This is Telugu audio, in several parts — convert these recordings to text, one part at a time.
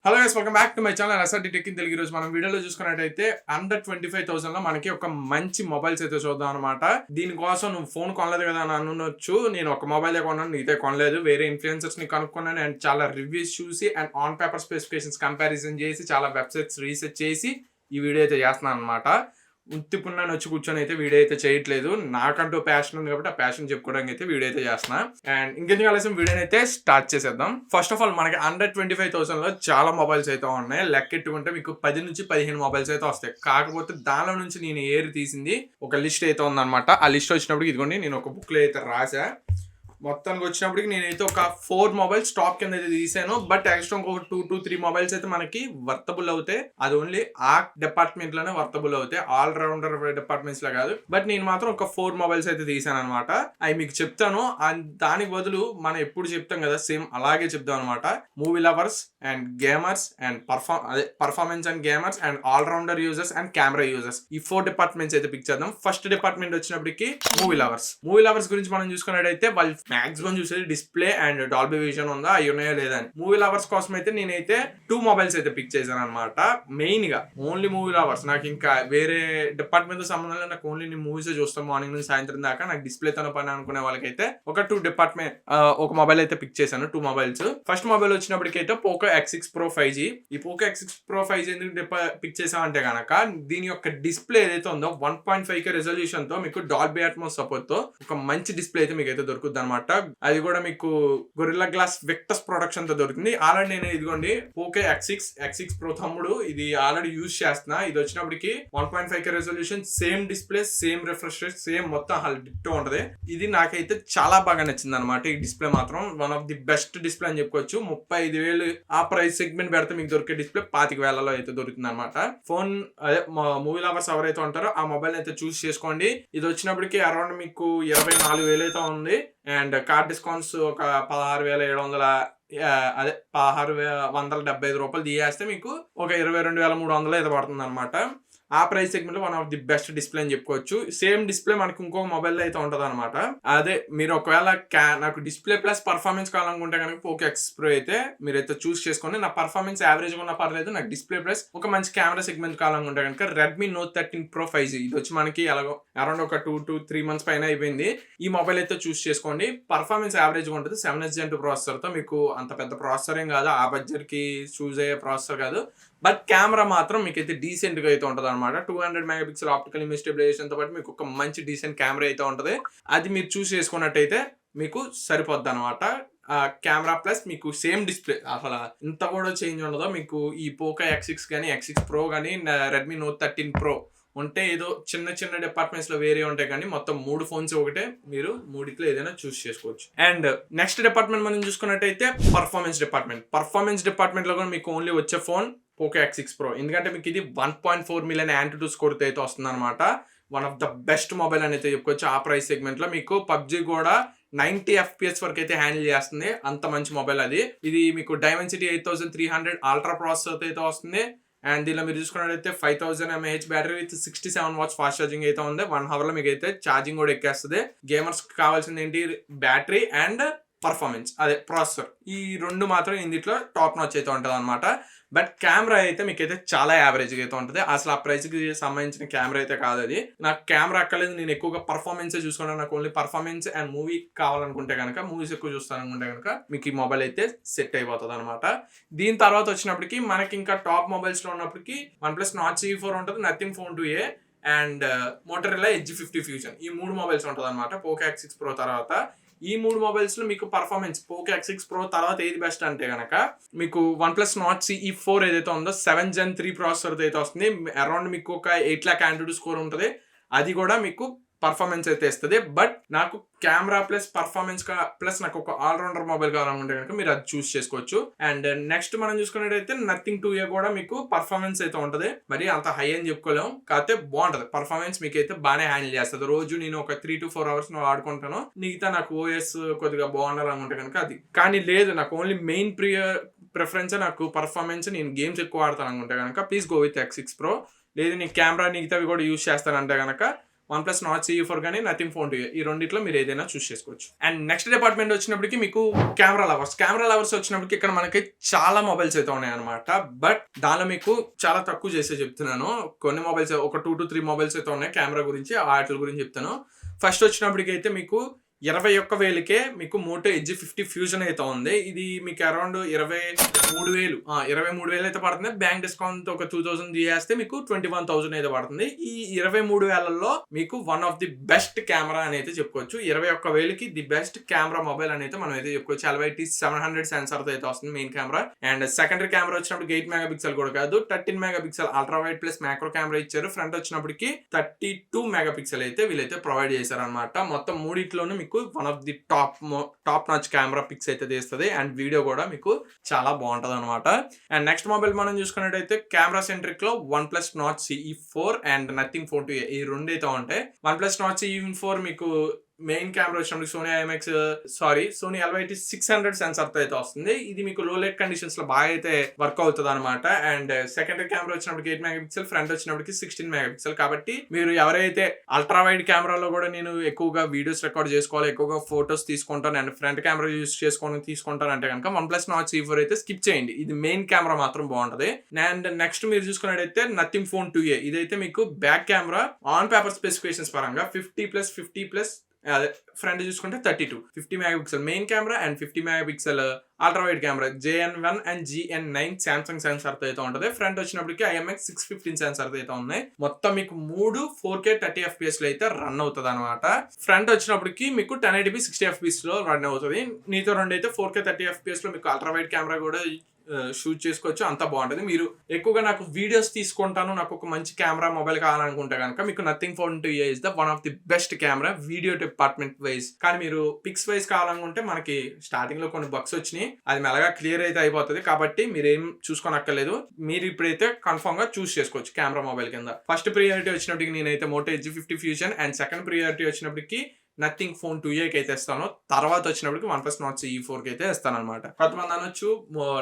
Hello guys, welcome back to my channel SRT tech in Telugu. ఈరోజు మనం వీడియోలో చూసుకున్నట్టయితే అండర్ 25,000 లో మనకి ఒక మంచి మొబైల్స్ అయితే చూద్దాం అనమాట. దీనికోసం నువ్వు ఫోన్ కొనలేదు కదా అని అనొచ్చు. నేను ఒక మొబైలే కొన్నాను, నీతే కొనలేదు. వేరే ఇన్ఫ్లుయెన్సర్స్ ని కనుక్కున్నాను అండ్ చాలా రివ్యూస్ చూసి and on paper specifications comparison చేసి చాలా వెబ్సైట్స్ రీసెర్చ్ చేసి ఈ వీడియో అయితే చేస్తున్నాను అనమాట. ఉత్తిపున్నాను వచ్చి కూర్చొని అయితే వీడియో అయితే చేయట్లేదు. నాకంటూ ప్యాషన్ ఉంది కాబట్టి ఆ ప్యాషన్ చెప్పుకోవడానికి అయితే వీడియో అయితే చేస్తున్నా. అండ్ ఇంకెందుకు ఆలస్యం వీడియోని అయితే స్టార్ట్ చేసేద్దాం. ఫస్ట్ ఆఫ్ ఆల్ మనకి అండర్ 25,000 లో చాలా మొబైల్స్ అయితే ఉన్నాయి. లెక్కెట్టుకుంటే మీకు 10 నుంచి 15 మొబైల్స్ అయితే వస్తాయి. కాకపోతే దానిలో నుంచి నేను ఏరి తీసింది ఒక లిస్ట్ అయితే ఉందన్నమాట. ఆ లిస్ట్ వచ్చినప్పుడు ఇదిగోండి, నేను ఒక బుక్ లో అయితే రాసా. మొత్తానికి వచ్చినప్పటికి నేనైతే ఒక 4 మొబైల్స్ టాప్ కింద అయితే తీసాను. బట్ ఎక్స్ట్రా ఇంకొక 2 to 3 మొబైల్స్ అయితే మనకి వర్తబుల్ అవుతాయి. అది ఓన్లీ ఆ డిపార్ట్మెంట్ లోనే వర్తబుల్ అవుతాయి, ఆల్ రౌండర్ డిపార్ట్మెంట్స్ లో కాదు. బట్ నేను మాత్రం ఒక 4 మొబైల్స్ అయితే తీసాను అనమాట. అవి మీకు చెప్తాను. దానికి బదులు మనం ఎప్పుడు చెప్తాం కదా, సేమ్ అలాగే చెప్తాం అనమాట. Movie lovers and gamers and performance and gamers and all rounder users and camera users, ఈ 4 డిపార్ట్మెంట్స్ అయితే పిక్ చేద్దాం. ఫస్ట్ డిపార్ట్మెంట్ వచ్చినప్పటికి మూవీ లవర్స్ గురించి మనం చూసుకున్నట్టయితే వాళ్ళు మాక్సిమం చూసేది డిస్ప్లే అండ్ డాల్బీ విజన్ ఉందా, అవి ఉన్నాయో లేదా అని. మూవీ లవర్స్ కోసం అయితే నేనైతే 2 మొబైల్స్ అయితే పిక్ చేశాను అనమాట. మెయిన్ గా ఓన్లీ మూవీ లవర్స్. నాకు ఇంకా వేరే డిపార్ట్మెంట్ తో సంబంధం లేదు. నాకు ఓన్లీ నేను మూవీస్ చూస్తాను మార్నింగ్ నుంచి సాయంత్రం దాకా. నాకు డిస్ప్లే తన పని అనుకునే వాళ్ళకైతే ఒక 2 డిపార్ట్మెంట్ ఒక మొబైల్ అయితే పిక్ చేశాను. 2 మొబైల్స్. ఫస్ట్ మొబైల్ వచ్చినప్పటికైతే పోకో X6 Pro 5G. ఈ పోకో X6 Pro 5G ఎందుకు పిక్ చేసామంటే కనుక దీని యొక్క డిస్ప్లే ఏదైతే ఉందో 1.5K రెజల్యూషన్ తో మీకు డాల్బీ అట్మాస్ సపోర్ట్ తో ఒక మంచి డిస్ప్లే అయితే మీకు అయితే దొరుకుతుంది అనమాట. అది కూడా మీకు గొరిల్లా గ్లాస్ విక్టస్ ప్రొడక్షన్ తో దొరుకుతుంది. ఆల్రెడీ నేను ఇదిగోండి పోకో X6 Pro తమ్ముడు ఇది ఆల్రెడీ యూజ్ చేస్తున్నా. ఇది వచ్చినప్పటికి 1.5K resolution, same display, same refresh rate, same మొత్తం డిట్టో ఉంటది. ఇది నాకైతే చాలా బాగా నచ్చింది అనమాట. ఈ డిస్ప్లే మాత్రం one of the best display అని చెప్పుకోవచ్చు. 35,000 ఆ ప్రైస్ సెగ్మెంట్ పెడితే మీకు దొరికే డిస్ప్లే 25,000లో అయితే దొరుకుతుంది అనమాట. ఫోన్ అదే మూవీ లవర్స్ ఎవరైతే ఉంటారో ఆ మొబైల్ అయితే చూస్ చేసుకోండి. ఇది వచ్చినప్పటికి అరౌండ్ మీకు 24,000 అయితే ఉంది. అండ్ కార్డ్ డిస్కౌంట్స్ ఒక 16,700 అదే 16,175 రూపాయలు తీయేస్తే మీకు ఒక 22,300 అయితే పడుతుంది అనమాట. ఆ ప్రైస్ సెగ్మెంట్ లో one of the best display అని చెప్పుకోవచ్చు. సేమ్ డిస్ప్లే మనకి ఇంకో మొబైల్ అయితే ఉంటది అనమాట. అదే మీరు ఒకవేళ నాకు డిస్ప్లే ప్లస్ పర్ఫార్మెన్స్ కావాలనుకుంటే కనుక పోకో X Pro అయితే మీరైతే చూస్ చేసుకోండి. నా పర్ఫార్మెన్స్ యావరేజ్ గా ఉన్నా పర్లేదు, నాకు డిస్ప్లే ప్లస్ ఒక మంచి కెమెరా సెగ్మెంట్ కావాలనుకుంటే కనుక రెడ్మీ నోట్ 13 Pro 5G ఇది వచ్చి మనకి ఎలాగో అరౌండ్ ఒక 2 to 3 months పైన అయిపోయింది. ఈ మొబైల్ అయితే చూస్ చేసుకోండి. పర్ఫార్మెన్స్ యావరేజ్ గా ఉంటుంది. 7H Gen 2 ప్రాసెసర్ తో, మీకు అంత పెద్ద ప్రాసెసర్ ఏం కాదు, ఆ బడ్జెట్ కి చూస్ అయ్యే ప్రాసెసర్ కాదు. బట్ కెమెరా మాత్రం మీకైతే డీసెంట్ గా అయితే ఉంటుంది అనమాట. 200 మెగాపిక్సెల్ ఆప్టికల్ ఇమేజ్ స్టెబిలైజేషన్ తో పాటు మీకు ఒక మంచి డీసెంట్ కెమెరా అయితే ఉంటుంది. అది మీరు చూస్ చేసుకున్నట్టయితే మీకు సరిపోద్ది అనమాట. కెమెరా ప్లస్ మీకు సేమ్ డిస్ప్లే, అసలు ఇంత కూడా చేంజ్ ఉండదు. మీకు ఈ పోకో X6 కానీ X6 Pro కానీ రెడ్మీ నోట్ 13 Pro ఉంటే ఏదో చిన్న చిన్న డిపార్ట్మెంట్స్ లో వేరే ఉంటాయి, కానీ మొత్తం 3 ఫోన్స్ ఒకటే, మీరు మూడిట్లో ఏదైనా చూస్ చేసుకోవచ్చు. అండ్ నెక్స్ట్ డిపార్ట్మెంట్ మనం చూసుకున్నట్టయితే పర్ఫార్మెన్స్ డిపార్ట్మెంట్ లో కూడా మీకు ఓన్లీ వచ్చే ఫోన్ పోకో X6 Pro. ఎందుకంటే మీకు ఇది 1.4 మిలియన్ యాంటుటూ స్కోర్ అయితే వస్తుంది అనమాట. One of the best mobile అని అయితే చెప్పుకోవచ్చు. ఆ ప్రైస్ సెగ్మెంట్ లో మీకు పబ్జీ కూడా 90 FPS వరకు అయితే హ్యాండిల్ చేస్తుంది. అంత మంచి మొబైల్ అది. ఇది మీకు డైమెన్సిటీ 8300 అల్ట్రా ప్రాసెసర్ అయితే వస్తుంది. అండ్ దీనిలో మీరు చూసుకున్నట్లయితే 5000 mAh battery with 67 watts fast charging అయితే ఉంది. 1 hour లో మీకు అయితే ఛార్జింగ్ కూడా ఎక్కేస్తుంది. గేమర్స్ కావాల్సింది ఏంటి, బ్యాటరీ అండ్ పర్ఫార్మెన్స్, అదే ప్రాసెసర్. ఈ రెండు మాత్రం ఇందులో టాప్ నాచ్ అయితే ఉంటుంది అనమాట. బట్ కెమెరా అయితే మీకైతే చాలా యావరేజ్ అయితే ఉంటుంది. అసలు ఆ ప్రైస్ కి సంబంధించిన కెమెరా అయితే కాదు అది. నాకు కెమెరా అక్కర్లేదు, నేను ఎక్కువగా పర్ఫార్మెన్స్ చూసుకుంటాను. నాకు ఓన్లీ పర్ఫార్మెన్స్ అండ్ మూవీ కావాలనుకుంటే కనుక, మూవీస్ ఎక్కువ చూస్తాను అనుకుంటే కనుక మీకు ఈ మొబైల్ అయితే సెట్ అయిపోతుంది అనమాట. దీని తర్వాత వచ్చినప్పటికి మనకి ఇంకా టాప్ మొబైల్స్ లో ఉన్నప్పటికీ OnePlus Nord CE4 ఉంటుంది, nothing phone 2A and Motorola Edge 50 Fusion, ఈ 3 మొబైల్స్ ఉంటుంది అనమాట పోకో X6 Pro తర్వాత. ఈ 3 మొబైల్స్ లో మీకు పర్ఫార్మెన్స్ పోకో X6 Pro తర్వాత ఏది బెస్ట్ అంటే కనుక మీకు OnePlus Nord CE4 ఏదైతే ఉందో 7 Gen 3 ప్రాసెసర్ అయితే వస్తుంది. అరౌండ్ మీకు ఒక 8 lakh యాంటుటూ స్కోర్ ఉంటుంది. అది కూడా మీకు పర్ఫార్మెన్స్ అయితే ఇస్తుంది. బట్ నాకు కెమెరా ప్లస్ పర్ఫార్మెన్స్ ప్లస్ నాకు ఒక ఆల్రౌండర్ మొబైల్ కావాలనుకుంటే కనుక మీరు అది చూస్ చేసుకోవచ్చు. అండ్ నెక్స్ట్ మనం చూసుకున్నట్టయితే నథింగ్ 2A కూడా మీకు పర్ఫార్మెన్స్ అయితే ఉంటుంది. మరి అంత హై అని చెప్పుకోలేము, కాకపోతే బాగుంటది. పర్ఫార్మెన్స్ మీకు అయితే బాగానే హ్యాండిల్ చేస్తుంది. రోజు నేను ఒక 3 to 4 hours వాడుకుంటాను. మిగతా నాకు OS కొద్దిగా బాగుండాలనుకుంటే కనుక అది. కానీ లేదు, నాకు ఓన్లీ మెయిన్ ప్రిఫరెన్స్ నాకు పర్ఫార్మెన్స్, నేను గేమ్స్ ఎక్కువ ఆడతాను అనుకుంటే కనుక please go with X6 Pro. లేదు నేను కెమెరా మిగతావి కూడా యూస్ చేస్తానంటే కనుక OnePlus Nord CE4 కానీ నథింగ్ ఫోన్ 2 ఈ రెండిట్లో మీరు ఏదైనా చూస్ చేసుకోవచ్చు. అండ్ నెక్స్ట్ డిపార్ట్మెంట్ వచ్చినప్పటికి మీకు కెమెరా లవర్స్ వచ్చినప్పటికి ఇక్కడ మనకి చాలా మొబైల్స్ అయితే ఉన్నాయన్నమాట. బట్ దానిలో మీకు చాలా తక్కువ చేసే చెప్తున్నాను. కొన్ని మొబైల్స్ ఒక 2 to 3 మొబైల్స్ అయితే ఉన్నాయి కెమెరా గురించి, వాటి గురించి చెప్తాను. ఫస్ట్ వచ్చినప్పటికి అయితే మీకు 21,000కే మీకు మోటో ఎడ్జ్ 50 ఫ్యూజన్ అయితే ఉంది. ఇది మీకు అరౌండ్ 23,000 అయితే పడుతుంది. బ్యాంక్ డిస్కౌంట్ ఒక 2,000 చేస్తే మీకు 21,000 అయితే పడుతుంది. ఈ 23,000లో మీకు one of the best camera అని అయితే చెప్పుకోవచ్చు. 21,000కి ది బెస్ట్ కెమెరా మొబైల్ అని అయితే మనం అయితే చెప్పుకోవచ్చు. LYT 700 సెన్సార్ అయితే వస్తుంది main camera. And secondary camera వచ్చినప్పుడు 8 మెగాపిక్సెల్ కూడా కాదు, 13 megapixel ultra wide plus macro camera ఇచ్చారు. ఫ్రంట్ వచ్చినప్పటికి 32 మెగాపిక్సెల్ అయితే వీళ్ళైతే ప్రొవైడ్ చేశారు అనమాట. మొత్తం మూడిట్లోనూ మీకు one of the top notch camera pics అయితే తీస్తుంది. అండ్ వీడియో కూడా మీకు చాలా బాగుంటది అనమాట. అండ్ నెక్స్ట్ మొబైల్ మనం చూసుకున్నట్టయితే కెమెరా సెంట్రిక్ లో OnePlus Nord CE4 and nothing Phone 2 ఈ రెండు అయితే ఉంటాయి. OnePlus Nord CE4 మీకు మెయిన్ కెమెరా వచ్చినప్పుడు సోనీ LYT 600 సెన్సార్ తో అయితే వస్తుంది. ఇది మీకు లో లైట్ కండిషన్స్ లో బాగా అయితే వర్క్ అవుతుంది అనమాట. అండ్ సెకండరీ కెమెరా వచ్చినప్పటికి 8 మెగాపిక్సెల్, ఫ్రంట్ వచ్చినప్పటికి 16 మెగాపిక్సెల్. కాబట్టి మీరు ఎవరైతే అల్ట్రా వైడ్ కెమెరాలో కూడా నేను ఎక్కువగా వీడియోస్ రికార్డ్ చేసుకోవాలి, ఎక్కువగా ఫోటోస్ తీసుకుంటాను అండ్ ఫ్రంట్ కెమెరా యూస్ తీసుకుంటాను అంటే కనుక OnePlus Nord CE4 అయితే స్కిప్ చేయండి. ఇది మెయిన్ కెమెరా మాత్రం బాగుంటది. అండ్ నెక్స్ట్ మీరు చూసుకున్నట్టయితే నథింగ్ ఫోన్ 2 ఇది అయితే మీకు back camera on paper specifications పరంగా 50+50+ అదే ఫ్రంట్ చూసుకుంటే 50 megapixel main camera and 50 megapixel ultra wide camera JN1 and GN9 Samsung sensor తో అయితే ఉంటుంది. ఫ్రంట్ వచ్చినప్పటికి IMX615 సెన్సార్ తో అయితే ఉన్నాయి. మొత్తం మీకు 3 4K 30 FPS లో అయితే రన్ అవుతుంది అనమాట. ఫ్రంట్ వచ్చినప్పటికి మీకు 1080p 60 FPS లో రన్ అవుతుంది. నీతో రెండు అయితే 4K 30 FPS లో మీకు అల్ట్రా వైడ్ కెమెరా కూడా షూట్ చేసుకోవచ్చు. అంతా బాగుంటుంది. మీరు ఎక్కువగా నాకు వీడియోస్ తీసుకుంటాను, నాకు ఒక మంచి కెమెరా మొబైల్ కావాలనుకుంటే కనుక మీకు nothing Phone 2 is the one of the best camera video department wise. కానీ మీరు పిక్స్ వైజ్ కావాలనుకుంటే మనకి స్టార్టింగ్ లో కొన్ని బగ్స్ వచ్చినాయి, అది మెల్లగా క్లియర్ అయితే అయిపోతుంది. కాబట్టి మీరు ఏం చూసుకోనక్కర్లేదు. మీరు ఇప్పుడైతే కన్ఫర్మ్ గా చూస్ చేసుకోవచ్చు కెమెరా మొబైల్ కింద. ఫస్ట్ ప్రియారిటీ వచ్చినప్పటికి నేనైతే Moto Edge 50 fusion and second priority వచ్చినప్పటికి నథింగ్ ఫోన్ 2 అయితే ఇస్తాను. తర్వాత వచ్చినప్పటికి OnePlus Nord CE4 అయితే ఇస్తాను అనమాట. కొంతమంది అనొచ్చు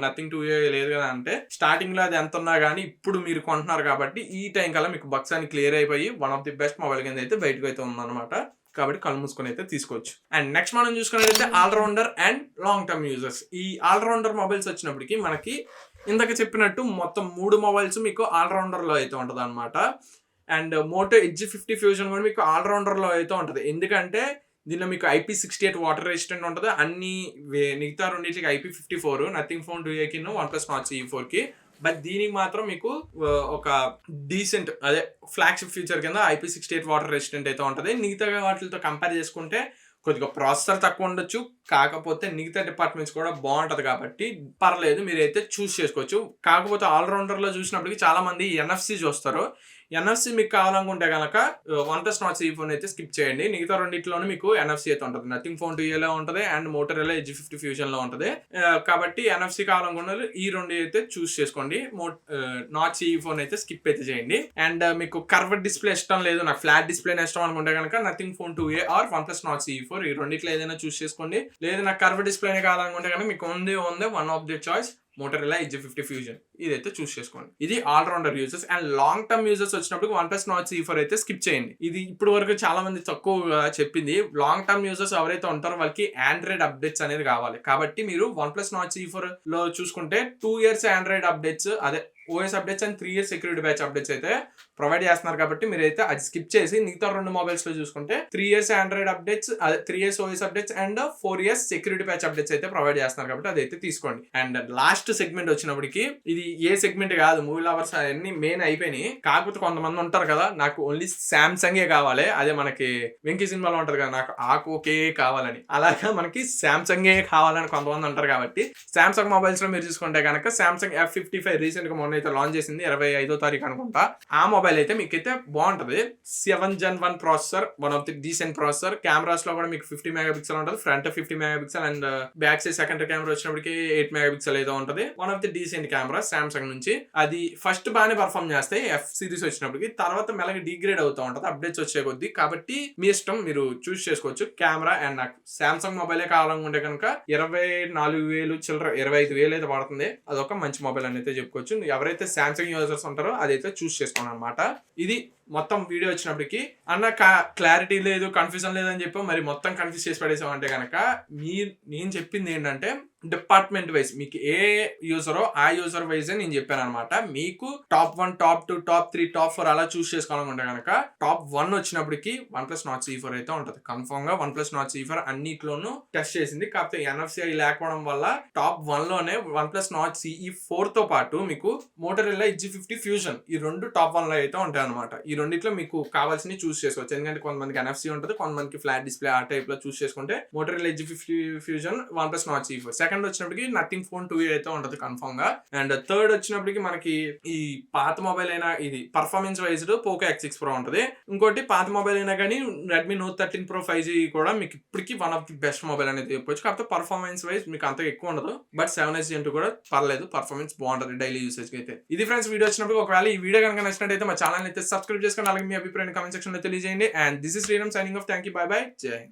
నథింగ్ 2 లేదు కదా అంటే, స్టార్టింగ్ లో అది ఎంత ఉన్నా కానీ ఇప్పుడు మీరు కొంటున్నారు కాబట్టి ఈ టైం కల్లా మీకు బగ్స్ అని క్లియర్ అయిపోయి one of the best mobile కింద అయితే బయటకు అయితే ఉందన్నమాట. కాబట్టి కళ్ళు మూసుకొని అయితే తీసుకోవచ్చు. అండ్ నెక్స్ట్ మనం చూసుకున్నట్లయితే all rounder and long term users. ఈ ఆల్రౌండర్ మొబైల్స్ వచ్చినప్పటికి మనకి ఇందాక చెప్పినట్టు మొత్తం 3 మొబైల్స్ మీకు ఆల్రౌండర్ లో అయితే ఉంటది అనమాట. అండ్ మోటో ఎడ్జ్ 50 ఫ్యూజన్ కూడా మీకు ఆల్రౌండర్ లో అయితే ఉంటుంది. ఎందుకంటే దీనిలో మీకు IP68 వాటర్ రెసిస్టెంట్ ఉంటుంది. అన్ని మిగతా రెండింటికి IP54 నథింగ్ ఫోన్ 2కి OnePlus Nord CE4కి. బట్ దీనికి మాత్రం మీకు ఒక డీసెంట్ అదే ఫ్లాగ్షిప్ ఫీచర్ కింద IP68 వాటర్ రెసిస్టెంట్ అయితే ఉంటుంది. మిగతా వాటితో కంపేర్ చేసుకుంటే కొద్దిగా ప్రాసెసర్ తక్కువ ఉండొచ్చు, కాకపోతే మిగతా డిపార్ట్మెంట్స్ కూడా బాగుంటది కాబట్టి పర్లేదు, మీరైతే చూస్ చేసుకోవచ్చు. కాకపోతే ఆల్రౌండర్ లో చూసినప్పటికీ చాలా మంది NFC చూస్తారు. NFC మీకు కావాలనుకుంటే కనుక OnePlus Nord CE4 అయితే స్కిప్ చేయండి. మిగతా రెండింటిలోనే మీకు NFC అయితే ఉంటుంది. నథింగ్ ఫోన్ 2 లో ఉంటుంది అండ్ మోటోరోలా ఎడ్జ్ 50 ఫ్యూజన్ లో ఉంటుంది. కాబట్టి NFC కావాలనుకున్న ఈ రెండు అయితే చూస్ చేసుకోండి. Nord CE4 అయితే స్కిప్ అయితే చేయండి. అండ్ మీకు కర్వ్డ్ డిస్ప్లే ఇష్టం లేదు, నాకు ఫ్లాట్ డిస్ప్లే ఇష్టం అనుకుంటే కనుక Nothing Phone 2 or OnePlus Nord CE4 ఈ రెండిట్లో ఏదైనా చూస్ చేసుకోండి. లేదు నాకు కర్వ్డ్ డిస్ప్లే కావాలనుకుంటే కనుక మీకు ఉంది one of the choice Motorola Edge 50 fusion, ఇదైతే చూస్ చేసుకోండి. ఇది all rounder users. And long term users వచ్చినప్పుడు OnePlus Nord CE4 అయితే స్కిప్ చేయండి. ఇది ఇప్పుడు వరకు చాలా మంది తక్కువగా చెప్పింది. లాంగ్ టర్మ్ యూజర్స్ ఎవరైతే ఉంటారో వాళ్ళకి ఆండ్రాయిడ్ అప్డేట్స్ అనేది కావాలి. కాబట్టి మీరు OnePlus Nord CE4 లో చూసుకుంటే 2 years ఆండ్రాయిడ్ అప్డేట్స్, అదే OS updates and 3 years security batch updates అయితే ప్రొవైడ్ చేస్తున్నారు. కాబట్టి మీరైతే అది స్కిప్ చేసి మిగతా 2 మొబైల్స్ లో చూసుకుంటే 3 years ఆండ్రాయిడ్ అప్డేట్స్, అదే 3 years OS updates and 4 years security batch updates అయితే ప్రొవైడ్ చేస్తున్నారు. కాబట్టి అదైతే తీసుకోండి. అండ్ లాస్ట్ సెగ్మెంట్ వచ్చినప్పటికి ఇది ఏ సెగ్మెంట్ కాదు, మూవీ లవర్స్ అన్ని మెయిన్ అయిపోయినాయి. కాకపోతే కొంతమంది ఉంటారు కదా, నాకు ఓన్లీ సామ్సంగే కావాలి, అదే మనకి వెంకీ సినిమాలో ఉంటది కదా, నాకు ఆకోకే కావాలని, అలాగా మనకి సామ్సంగే కావాలని కొంతమంది ఉంటారు. కాబట్టి సామ్సంగ్ మొబైల్స్ లో మీరు చూసుకుంటే కనుక సామ్సంగ్ F55 రీసెంట్ గా మొన్న అయితే లాంచ్ చేసింది 25వ తారీఖు అనుకుంటా. ఆ మొబైల్ అయితే మీకైతే బాగుంటది. 7th Gen 1 processor, one of the decent processor. Cameras లో కూడా మీకు 50 మెగాపిక్సెల్ ఉంటుంది, front 50 megapixel and back side secondary camera వచ్చినప్పటికి 8 మెగాపిక్సెల్ అయితే ఉంటుంది. One of the decent camera Samsung నుంచి. అది ఫస్ట్ బాగానే పర్ఫార్మ్ చేస్తాయి F సిరీస్ వచ్చినప్పటికి, తర్వాత మెల్లగా డిగ్రేడ్ అవుతూ ఉంటుంది అప్డేట్స్ వచ్చే కొద్దీ. కాబట్టి మీ ఇష్టం, మీరు చూస్ చేసుకోవచ్చు కెమెరా. అండ్ నాకు సామ్సంగ్ మొబైలే కావాలనుకుంటే కనుక 24,000 చిల్లర 25,000 అయితే పడుతుంది. అదొక మంచి మొబైల్ అని అయితే చెప్పుకోవచ్చు. ఎవరైతే సామ్సంగ్ యూజర్స్ ఉంటారో అదైతే చూస్ చేసుకోండి అనమాట. ఇది మొత్తం వీడియో వచ్చినప్పటికి అన్న క్లారిటీ లేదు, కన్ఫ్యూజన్ లేదని చెప్పి మరి మొత్తం కన్ఫ్యూజ్ చేసి పడేసామంటే కనుక నేను చెప్పింది ఏంటంటే డిపార్ట్మెంట్ వైజ్ మీకు ఏ యూజరో ఆ యూజర్ వైజే నేను చెప్పాను అనమాట. మీకు టాప్ 1, టాప్ 2, టాప్ 3, టాప్ 4 అలా చూస్ చేసుకోవాలనుకుంటే కనుక టాప్ 1 వచ్చినప్పటికి OnePlus Nord CE4 అయితే ఉంటుంది. కన్ఫర్మ్ గా OnePlus Nord CE4 అన్నిట్లోనూ టెస్ట్ చేసింది. కాకపోతే NFC లేకపోవడం వల్ల టాప్ 1 లోనే OnePlus Nord CE4 తో పాటు మీకు Motorola Edge 50 Fusion ఈ రెండు టాప్ 1 లో అయితే ఉంటాయి అనమాట. ఈ రెండిట్లో మీకు కావాల్సినవి చూస్ చేసుకోవచ్చు. ఎందుకంటే కొంతమందికి NFC ఉంటుంది, కొంతమందికి ఫ్లాట్ డిస్ప్లే ఆ టైప్ లో చూస్ చేసుకుంటే Motorola Edge 50 Fusion, OnePlus Nord CE4. Second వచ్చినప్పటికి నథింగ్ ఫోన్ 2 అయితే ఉంటుంది కన్ఫర్మ్ గా. అండ్ థర్డ్ వచ్చినప్పటికి మనకి ఈ పాత మొబైల్ అయినా ఇది పర్ఫార్మెన్స్ వైజ్డ్ Poco X6 Pro ఉంటుంది. ఇంకోటి పాత మొబైల్ అయినా కానీ Redmi Note 13 Pro 5G కూడా మీకు ఇప్పటికి one of the best mobile అనేది చెప్పొచ్చు. కాకపోతే పర్ఫార్మెన్స్ వైజ్ మీకు అంత ఎక్కువ ఉండదు, బట్ 7S Gen 2 కూడా పర్లేదు, పర్ఫార్మెన్స్ బాగుంటుంది డైలీ యూసేజ్ కి అయితే. ఇది ఫ్రెండ్స్ వీడియో వచ్చినప్పుడు ఒకవేళ ఈ వీడియో కనుక నచ్చినట్టయితే మా ఛానల్ అయితే సబ్స్క్రైబ్ చేసుకొని అలాగే మీ అభిప్రాయాన్ని కామెంట్ సెక్షన్ లో తెలియజేయండి. And this is Sriram signing off. Thank you, bye bye, Jai Hind.